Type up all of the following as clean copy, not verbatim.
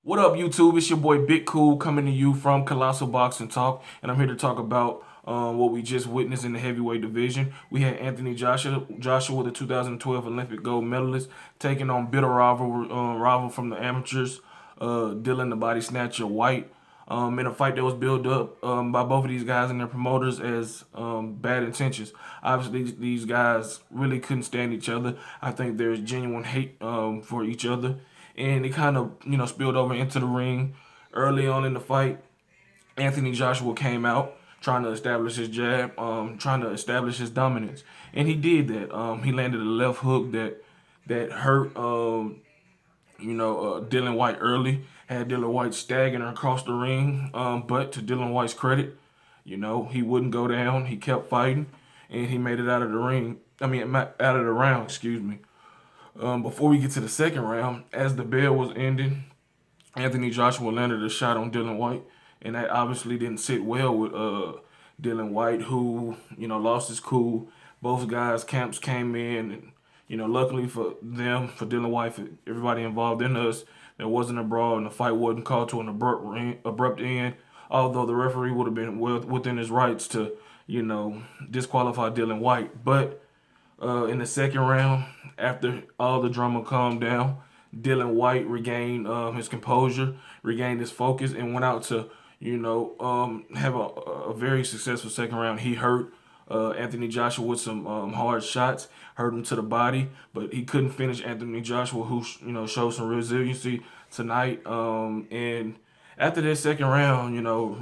What up, YouTube? It's your boy Big Cool coming to you from Colossal Boxing Talk, and I'm here to talk about what we just witnessed in the heavyweight division. We had Anthony Joshua, the 2012 Olympic gold medalist, taking on bitter rival from the amateurs, Dillian the Body Snatcher White, in a fight that was built up by both of these guys and their promoters as bad intentions. Obviously, these guys really couldn't stand each other. I think there's genuine hate for each other, and it kind of spilled over into the ring early on in the fight. Anthony Joshua came out trying to establish his jab, trying to establish his dominance, and he did that. He landed a left hook that hurt Dillian Whyte early, had Dillian Whyte staggering across the ring. But to Dillian Whyte's credit, he wouldn't go down. He kept fighting, and he made it out of the ring. Out of the round, excuse me. Before we get to the second round, as the bell was ending, Anthony Joshua landed a shot on Dillian Whyte, and that obviously didn't sit well with Dillian Whyte, who lost his cool. Both guys' camps came in, and luckily for them, for Dillian Whyte, for everybody involved in us, there wasn't a brawl, and the fight wasn't called to an abrupt end. Although the referee would have been well within his rights to disqualify Dillian Whyte, but in the second round, after all the drama calmed down, Dillian Whyte regained his composure, regained his focus, and went out to, have a very successful second round. He hurt Anthony Joshua with some hard shots, hurt him to the body, but he couldn't finish Anthony Joshua, who showed some resiliency tonight. And after that second round,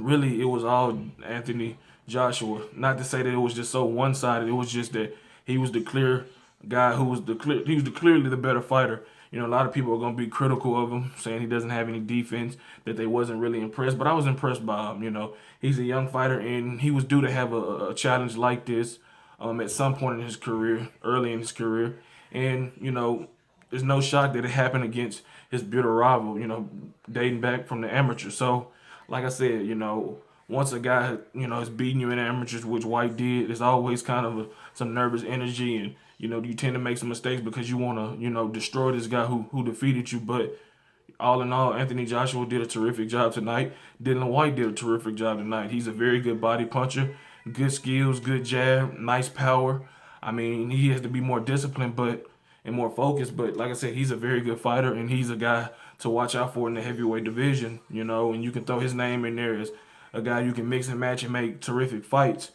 really it was all Anthony Joshua. Not to say that it was just so one-sided. It was just that he was the clear guy who was clearly the better fighter. A lot of people are gonna be critical of him, saying he doesn't have any defense, that they wasn't really impressed. But I was impressed by him. He's a young fighter, and he was due to have a challenge like this at some point in his career, early in his career. And there's no shock that it happened against his bitter rival. Dating back from the amateur. So, like I said, once a guy, is beating you in amateurs, which White did, there's always kind of some nervous energy, and you tend to make some mistakes because you want to, destroy this guy who defeated you. But all in all, Anthony Joshua did a terrific job tonight. Dillian Whyte did a terrific job tonight. He's a very good body puncher, good skills, good jab, nice power. He has to be more disciplined, and more focused. But like I said, he's a very good fighter, and he's a guy to watch out for in the heavyweight division. And you can throw his name in there as a guy you can mix and match and make terrific fights.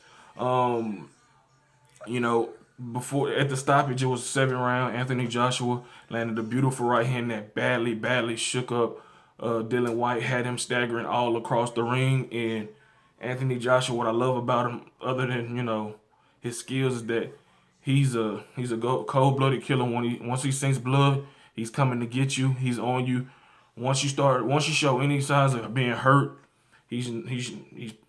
Before at the stoppage, it was 7 round. Anthony Joshua landed a beautiful right hand that badly shook up Dillian Whyte, had him staggering all across the ring. And Anthony Joshua, what I love about him, other than his skills, is that he's a cold-blooded killer. Once he sinks blood, he's coming to get you. He's on you. Once you show any signs of being hurt, he's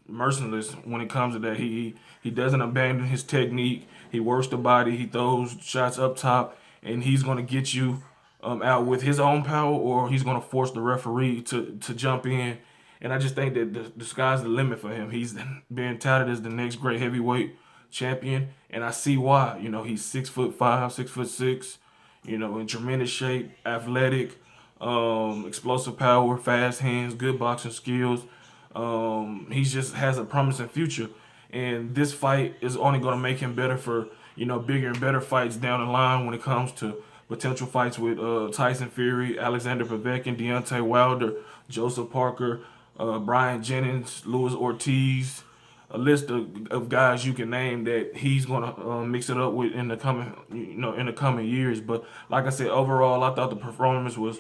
merciless when it comes to that. He doesn't abandon his technique. He works the body. He throws shots up top, and he's going to get you out with his own power, or he's going to force the referee to jump in. And I just think that the sky's the limit for him. He's being touted as the next great heavyweight champion, and I see why. He's 6'5", 6'6", in tremendous shape, athletic, explosive power, fast hands, good boxing skills. He just has a promising future, and this fight is only going to make him better for bigger and better fights down the line when it comes to potential fights with Tyson Fury, Alexander Povetkin, Deontay Wilder, Joseph Parker, Brian Jennings, Luis Ortiz. A list of guys you can name that he's gonna mix it up with in the coming years. But like I said, overall, I thought the performance was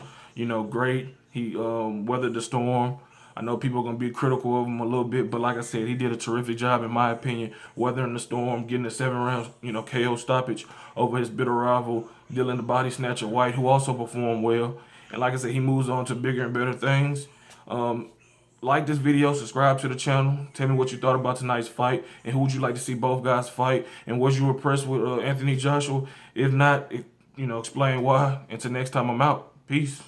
great. He weathered the storm. I know people are going to be critical of him a little bit, but like I said, he did a terrific job, in my opinion, weathering the storm, getting a 7 round, KO stoppage over his bitter rival, Dillian the Body Snatcher White, who also performed well. And like I said, he moves on to bigger and better things. Like this video, subscribe to the channel. Tell me what you thought about tonight's fight, and who would you like to see both guys fight, and was you impressed with Anthony Joshua? If not, explain why. Until next time, I'm out. Peace.